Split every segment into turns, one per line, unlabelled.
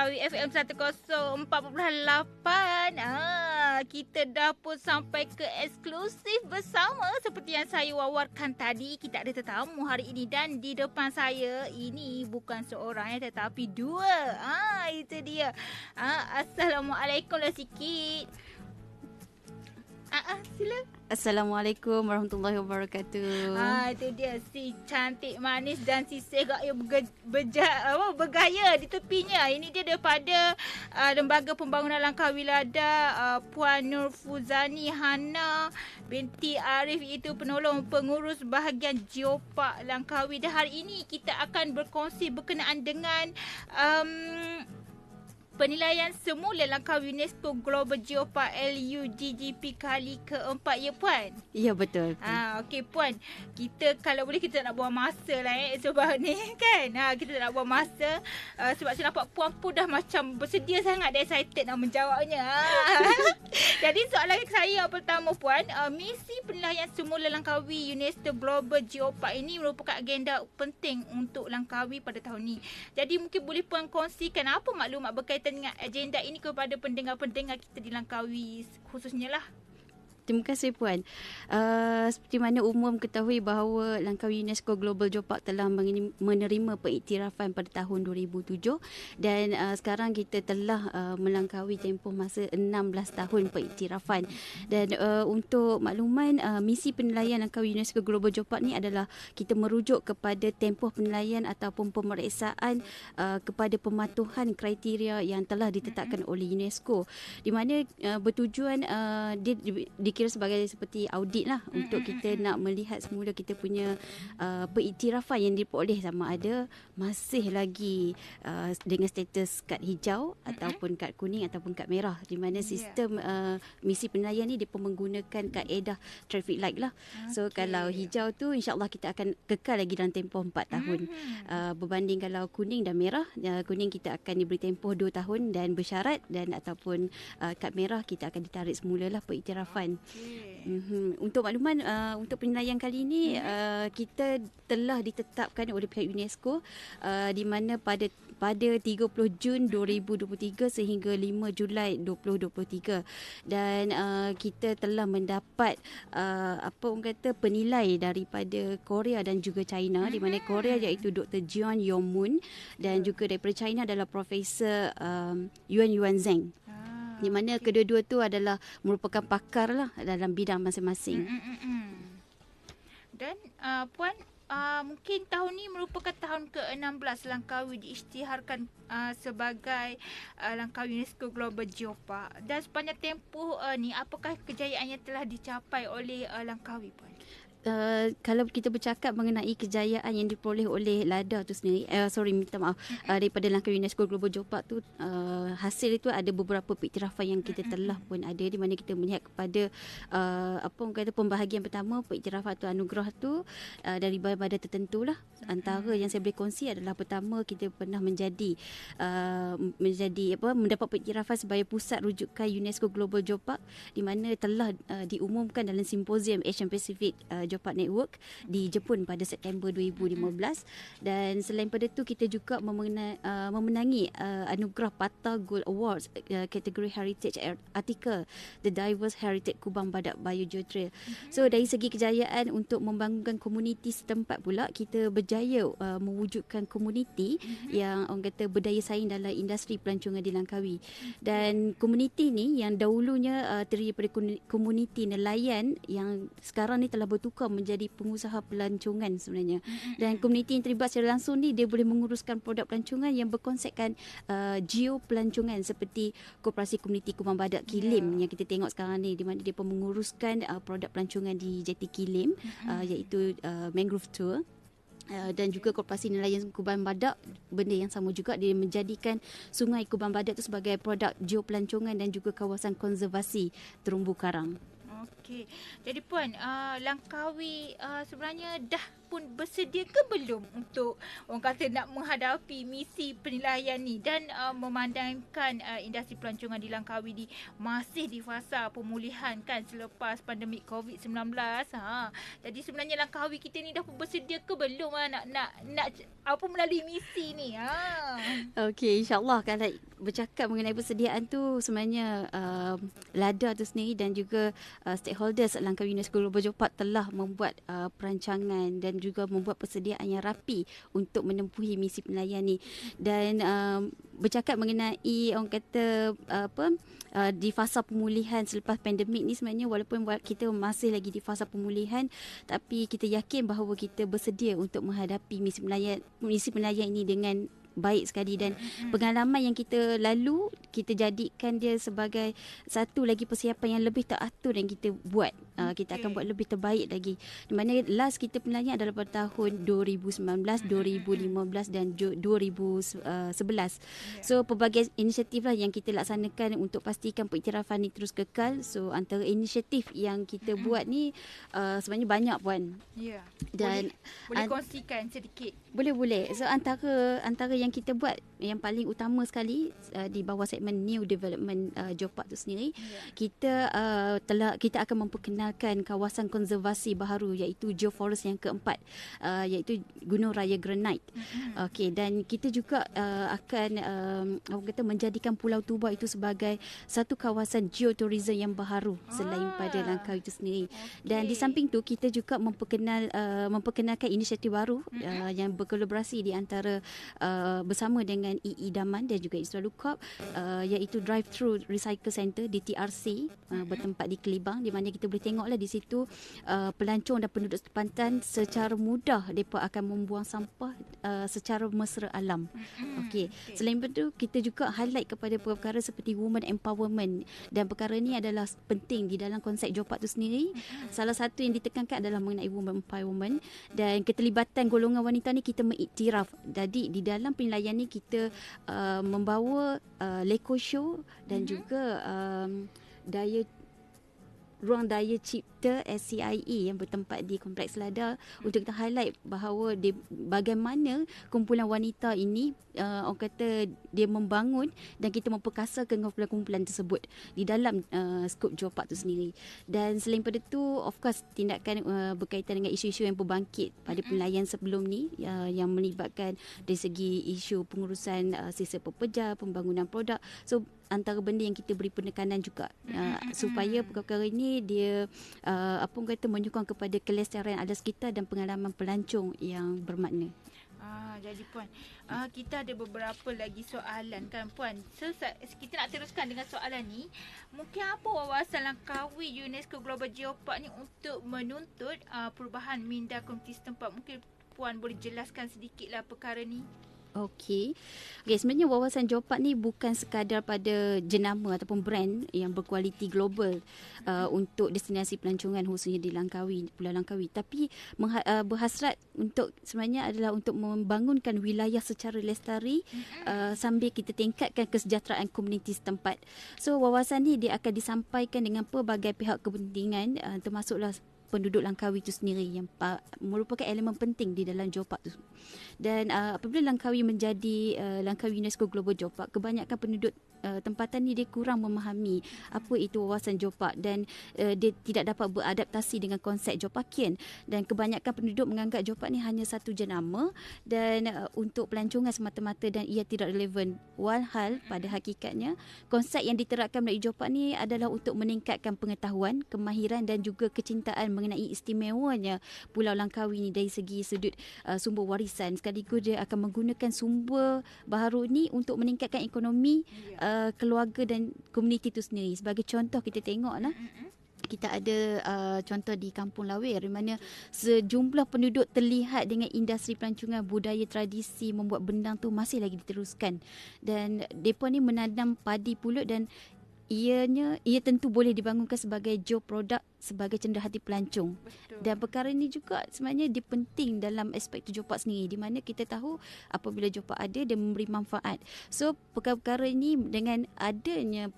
Langkawi FM 104.8. Kita dah pun sampai ke eksklusif bersama. Seperti yang saya wawarkan tadi, kita ada tetamu hari ini. Dan di depan saya, ini bukan seorang tetapi dua. Itu dia. Assalamualaikum lah sikit. Sila.
Assalamualaikum warahmatullahi wabarakatuh.
Itu dia si cantik manis dan si segak yang bergaya di tepinya. Ini dia daripada Lembaga Pembangunan Langkawi Lada, Puan Nur Fuzani Hana binti Arif, itu penolong pengurus bahagian Geopark Langkawi. Dan hari ini kita akan berkongsi berkenaan dengan penilaian semula Langkawi UNESCO Global Geopark LUGGP kali keempat, ya Puan?
Ya, betul.
Okey Puan, kita kalau boleh kita nak buang masa lah sebab ni kan. Kita nak buang masa sebab saya nampak Puan pun dah macam bersedia sangat, dah excited nak menjawabnya. Jadi soalan saya yang pertama Puan, misi penilaian semula Langkawi UNESCO Global Geopark ini merupakan agenda penting untuk Langkawi pada tahun ni. Jadi mungkin boleh Puan kongsikan apa maklumat berkaitan dengan agenda ini kepada pendengar-pendengar kita di Langkawi khususnya lah.
Terima kasih Puan. Seperti mana umum ketahui bahawa Langkawi UNESCO Global Geopark telah menerima pengiktirafan pada tahun 2007 dan sekarang kita telah melangkaui tempoh masa 16 tahun pengiktirafan. Dan untuk makluman, misi penilaian Langkawi UNESCO Global Geopark ni adalah kita merujuk kepada tempoh penilaian ataupun pemeriksaan kepada pematuhan kriteria yang telah ditetapkan oleh UNESCO, di mana bertujuan dia dikira sebagai seperti audit lah untuk kita nak melihat semula kita punya pengiktirafan yang diperoleh sama ada masih lagi dengan status kad hijau ataupun kad kuning ataupun kad merah, di mana sistem misi penilaian ni dia pun menggunakan kaedah traffic light lah. So kalau hijau tu insyaAllah kita akan kekal lagi dalam tempoh 4 tahun. Berbanding kalau kuning dan merah, kuning kita akan diberi tempoh 2 tahun dan bersyarat, dan ataupun kad merah kita akan ditarik semula lah pengiktirafan. Untuk makluman, untuk penilaian kali ini kita telah ditetapkan oleh pihak UNESCO di mana pada 30 Jun 2023 sehingga 5 Julai 2023, dan kita telah mendapat penilai daripada Korea dan juga China, di mana Korea iaitu Dr. Jeon Yong-moon dan juga daripada China adalah Profesor Yuan Zheng, di mana kedua-dua tu adalah merupakan pakar lah dalam bidang masing-masing.
Dan Puan, mungkin tahun ni merupakan tahun ke-16 Langkawi diisytiharkan sebagai Langkawi UNESCO Global Geopark. Dan sepanjang tempoh ni, apakah kejayaan yang telah dicapai oleh Langkawi, Puan?
Kalau kita bercakap mengenai kejayaan yang diperoleh oleh LADA tu sendiri, daripada Langkawi UNESCO Global Geopark tu, hasil itu ada beberapa pengiktirafan yang kita telah pun ada, di mana kita melihat kepada pembahagian pertama, pengiktirafan atau anugerah tu dari badan tertentu lah. Antara yang saya boleh kongsi adalah pertama, kita pernah mendapat pengiktirafan sebagai pusat rujukan UNESCO Global Geopark, di mana telah diumumkan dalam simposium Asian Pacific Geopark Network di Jepun pada September 2015. Dan selain pada itu, kita juga memenangi anugerah Pata Gold Awards kategori Heritage Article The Diverse Heritage Kubang Badak Biogeotrail. So dari segi kejayaan untuk membangunkan komuniti setempat pula, kita berjaya mewujudkan komuniti yang orang kata berdaya saing dalam industri pelancongan di Langkawi. Dan komuniti ni yang dahulunya terdiri daripada komuniti nelayan, yang sekarang ni telah bertukar menjadi pengusaha pelancongan sebenarnya. Dan komuniti yang terlibat secara langsung ni, dia boleh menguruskan produk pelancongan yang berkonsepkan geo pelancongan, seperti Koperasi Komuniti Kubang Badak Kilim yang kita tengok sekarang ni, di mana dia pun menguruskan produk pelancongan di Jeti Kilim, iaitu Mangrove Tour. Dan juga Koperasi Nelayan Kubang Badak, benda yang sama juga, dia menjadikan Sungai Kubang Badak itu sebagai produk geo pelancongan dan juga kawasan konservasi terumbu karang.
Okey. Jadi Puan, Langkawi sebenarnya dah pun bersedia ke belum untuk orang kata nak menghadapi misi penilaian ni dan memandangkan industri pelancongan di Langkawi ni masih di fasa pemulihan kan selepas pandemik COVID-19. Jadi sebenarnya Langkawi kita ni dah pun bersedia ke belum nak apa melalui misi ni?
Okey, insyaAllah kalau bercakap mengenai persediaan tu sebenarnya LADA tu sendiri dan juga stakeholders Langkawi UNESCO Global Geopark telah membuat perancangan dan juga membuat persediaan yang rapi untuk menempuhi misi penilaian ni. Dan bercakap mengenai orang kata di fasa pemulihan selepas pandemik ni, sebenarnya walaupun kita masih lagi di fasa pemulihan, tapi kita yakin bahawa kita bersedia untuk menghadapi misi penilaian ini dengan baik sekali. Dan pengalaman yang kita lalu, kita jadikan dia sebagai satu lagi persiapan yang lebih teratur yang kita buat. Kita akan buat lebih terbaik lagi. Di mana last kita penilaian adalah pada tahun 2019, 2015 dan 2011. So pelbagai inisiatif lah yang kita laksanakan untuk pastikan pengiktirafan ni terus kekal. So antara inisiatif yang kita buat ni sebenarnya banyak Puan.
Ya.
Dan
boleh kongsikan sedikit? Boleh.
So antara yang kita buat yang paling utama sekali di bawah segmen New Development Geopark tu sendiri, kita akan memperkenalkan kawasan konservasi baharu iaitu Geoforest yang keempat, iaitu Gunung Raya Granite. Okey, dan kita juga akan menjadikan Pulau Tuba itu sebagai satu kawasan geotourism yang baharu selain pada Langkawi itu sendiri. Dan di samping tu kita juga memperkenalkan inisiatif baru yang berkolaborasi di antara bersama dengan EE Daman dan juga Isra Lukop, iaitu Drive-Thru Recycle Center DTRC, bertempat di Kelibang, di mana kita boleh tengoklah di situ pelancong dan penduduk setempat secara mudah mereka akan membuang sampah secara mesra alam. Okey. Selain itu kita juga highlight kepada perkara seperti women empowerment, dan perkara ni adalah penting di dalam konsep Geopark tu sendiri. Salah satu yang ditekankan adalah mengenai women empowerment dan keterlibatan golongan wanita ni kita mengiktiraf. Jadi di dalam penilaian ni kita membawa Leko Show dan juga ruang daya cipta SCIE yang bertempat di Kompleks Lada untuk kita highlight bahawa bagaimana kumpulan wanita ini orang kata dia membangun dan kita memperkasakan kumpulan tersebut di dalam skop Geopark tu sendiri. Dan selain pada tu, of course tindakan berkaitan dengan isu-isu yang berbangkit pada penilaian sebelum ni yang melibatkan dari segi isu pengurusan sisa pekerja, pembangunan produk. So antara benda yang kita beri penekanan juga supaya perkara ini dia menyokong kepada kelestarian adat kita dan pengalaman pelancong yang bermakna.
Jadi Puan, kita ada beberapa lagi soalan kan Puan. So, kita nak teruskan dengan soalan ni. Mungkin apa wawasan Langkawi UNESCO Global Geopark ni untuk menuntut perubahan minda komuniti setempat? Mungkin Puan boleh jelaskan sedikitlah perkara ni.
Okey, sebenarnya wawasan Geopark ni bukan sekadar pada jenama ataupun brand yang berkualiti global untuk destinasi pelancongan khususnya di Langkawi, Pulau Langkawi, tapi berhasrat untuk sebenarnya adalah untuk membangunkan wilayah secara lestari sambil kita tingkatkan kesejahteraan komuniti setempat. So wawasan ni dia akan disampaikan dengan pelbagai pihak kepentingan, termasuklah penduduk Langkawi itu sendiri yang merupakan elemen penting di dalam Geopark tu. Dan apabila Langkawi menjadi Langkawi UNESCO Global Geopark, kebanyakan penduduk tempatan ni dia kurang memahami apa itu wawasan Geopark dan dia tidak dapat beradaptasi dengan konsep Geoparkian, dan kebanyakan penduduk menganggap Geopark ni hanya satu jenama dan untuk pelancongan semata-mata dan ia tidak relevan. Walhal pada hakikatnya konsep yang diterapkan melalui Geopark ni adalah untuk meningkatkan pengetahuan, kemahiran dan juga kecintaan mengenai istimewanya Pulau Langkawi ni dari segi sudut sumber warisan, sekaligus dia akan menggunakan sumber baharu ni untuk meningkatkan ekonomi keluarga dan komuniti itu sendiri. Sebagai contoh kita tengoklah, kita ada contoh di Kampung Lawir di mana sejumlah penduduk terlihat dengan industri pelancongan, budaya tradisi membuat bendang tu masih lagi diteruskan, dan depa ni menanam padi pulut dan ia tentu boleh dibangunkan sebagai jual produk sebagai cenderahati pelancong.
Betul.
Dan perkara ini juga sebenarnya dia penting dalam aspek tujuh park sendiri, di mana kita tahu apabila jual park ada dia memberi manfaat. So perkara-perkara ini dengan adanya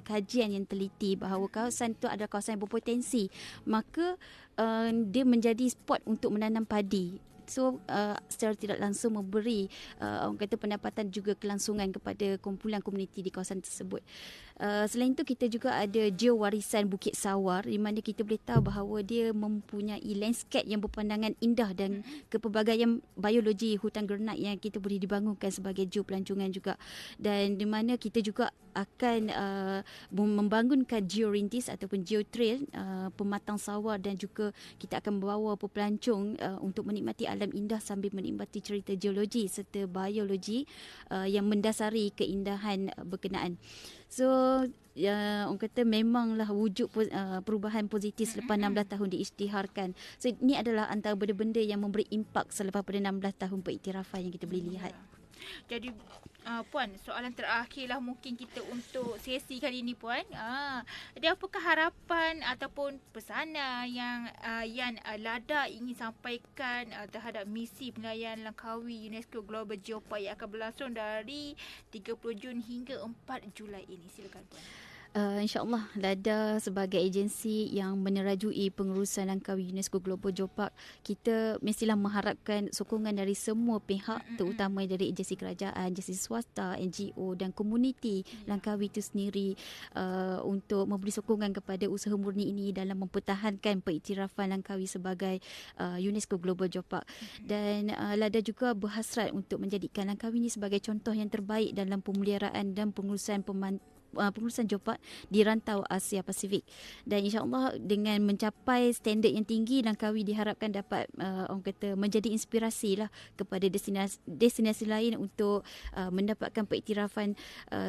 kajian yang teliti bahawa kawasan itu adalah kawasan yang berpotensi, maka dia menjadi spot untuk menanam padi. So secara tidak langsung memberi orang kata pendapatan juga kelangsungan kepada kumpulan komuniti di kawasan tersebut. Selain itu kita juga ada geowarisan Bukit Sawar, di mana kita boleh tahu bahawa dia mempunyai landscape yang berpandangan indah dan kepelbagaian biologi hutan granat yang kita boleh dibangunkan sebagai geopelancongan juga. Dan di mana kita juga akan membangunkan georintis ataupun geotrail pematang sawar, dan juga kita akan membawa pelancong untuk menikmati alam indah sambil menikmati cerita geologi serta biologi yang mendasari keindahan berkenaan. So orang kata memanglah wujud perubahan positif selepas 16 tahun diisytiharkan. So ini adalah antara benda-benda yang memberi impak selepas pada 16 tahun pengiktirafan yang kita boleh lihat.
Jadi Puan, soalan terakhirlah mungkin kita untuk sesi kali ini, Puan. Jadi apakah harapan ataupun pesanan yang LADA ingin sampaikan terhadap misi penilaian Langkawi UNESCO Global Geopark yang akan berlangsung dari 30 Jun hingga 4 Julai ini? Silakan, Puan.
InsyaAllah LADA sebagai agensi yang menerajui pengurusan Langkawi UNESCO Global Geopark, kita mestilah mengharapkan sokongan dari semua pihak, terutama dari agensi kerajaan, agensi swasta, NGO dan komuniti Langkawi itu sendiri, untuk memberi sokongan kepada usaha murni ini dalam mempertahankan pengiktirafan Langkawi sebagai UNESCO Global Geopark. Dan LADA juga berhasrat untuk menjadikan Langkawi ini sebagai contoh yang terbaik dalam pemeliharaan dan pengurusan geopark di rantau Asia Pasifik. Dan insya-Allah dengan mencapai standard yang tinggi, Langkawi diharapkan dapat orang kata menjadi inspirasi lah kepada destinasi lain untuk mendapatkan pengiktirafan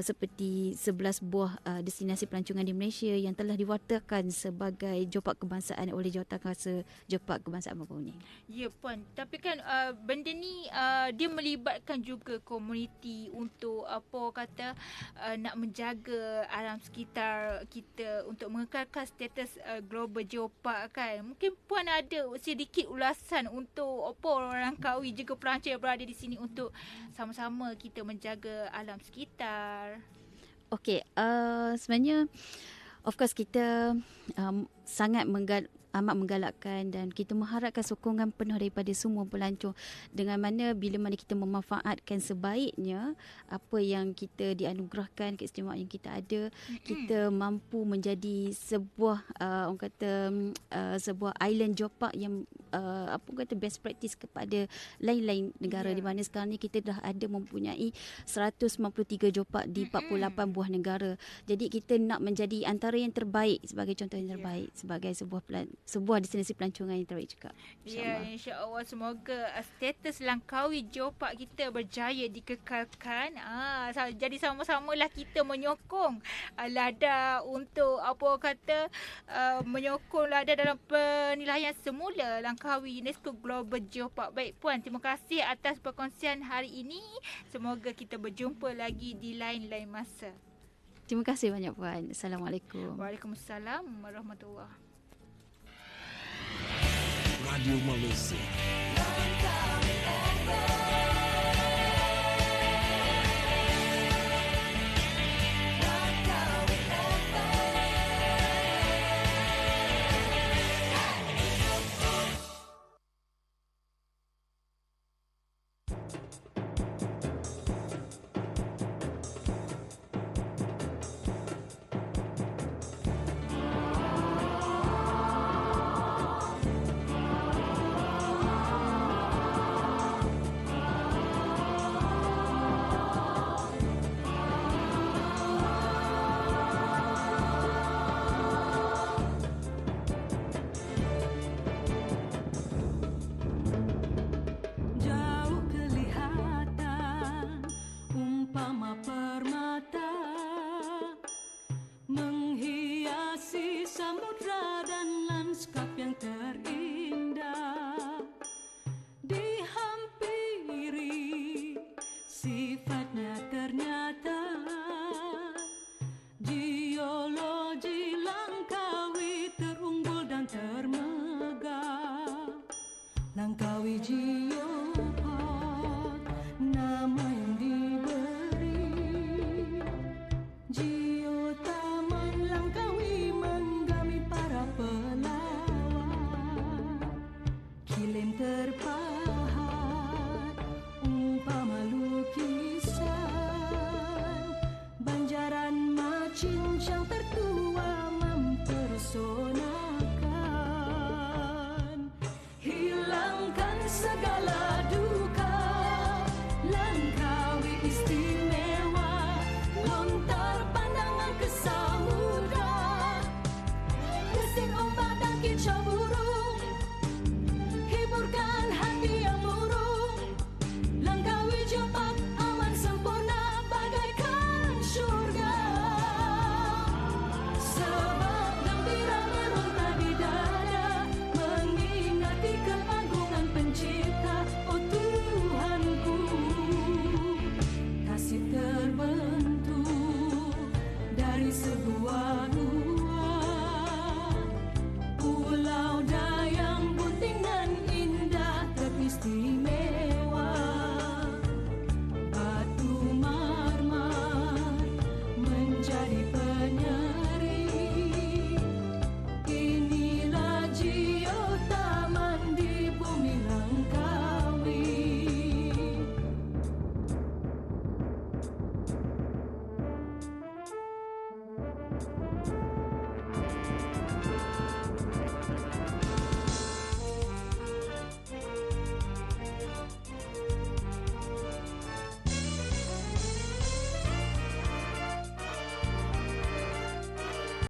seperti 11 buah destinasi pelancongan di Malaysia yang telah diwartakan sebagai geopark kebangsaan oleh Jawatankuasa Geopark Kebangsaan Papua.
Ya, Puan. Tapi kan benda ni dia melibatkan juga komuniti untuk nak menjaga alam sekitar kita untuk mengekalkan status global geopark kan. Mungkin Puan ada sedikit ulasan untuk orang Langkawi juga pelancong yang berada di sini untuk sama-sama kita menjaga alam sekitar.
Okey, sebenarnya of course kita sangat amat menggalakkan dan kita mengharapkan sokongan penuh daripada semua pelancong, dengan mana bila mana kita memanfaatkan sebaiknya apa yang kita dianugerahkan, keistimewaan yang kita ada, kita mampu menjadi sebuah orang kata sebuah island geopark yang best practice kepada lain-lain negara, di mana sekarang ni kita dah ada mempunyai 193 geopark di 48 buah negara. Jadi kita nak menjadi antara yang terbaik, sebagai contoh yang terbaik, sebagai sebuah destinasi pelancongan yang terbaik juga.
Ya, insya-Allah semoga status Langkawi Geopark kita berjaya dikekalkan. Jadi sama-samalah kita menyokong LADA untuk menyokong LADA dalam penilaian semula Langkawi UNESCO Global Geopark. Baik, Puan, terima kasih atas perkongsian hari ini. Semoga kita berjumpa lagi di lain-lain masa.
Terima kasih banyak, Puan. Assalamualaikum.
Waalaikumsalam warahmatullahi.
Radio Malaysia.
Langkawi Geopark, nama yang diberi. Geotaman Langkawi menggami para pelawak. Kilim terpahat umpama lukisan. Banjaran macincang tertua mempersonakan. Hilangkan segala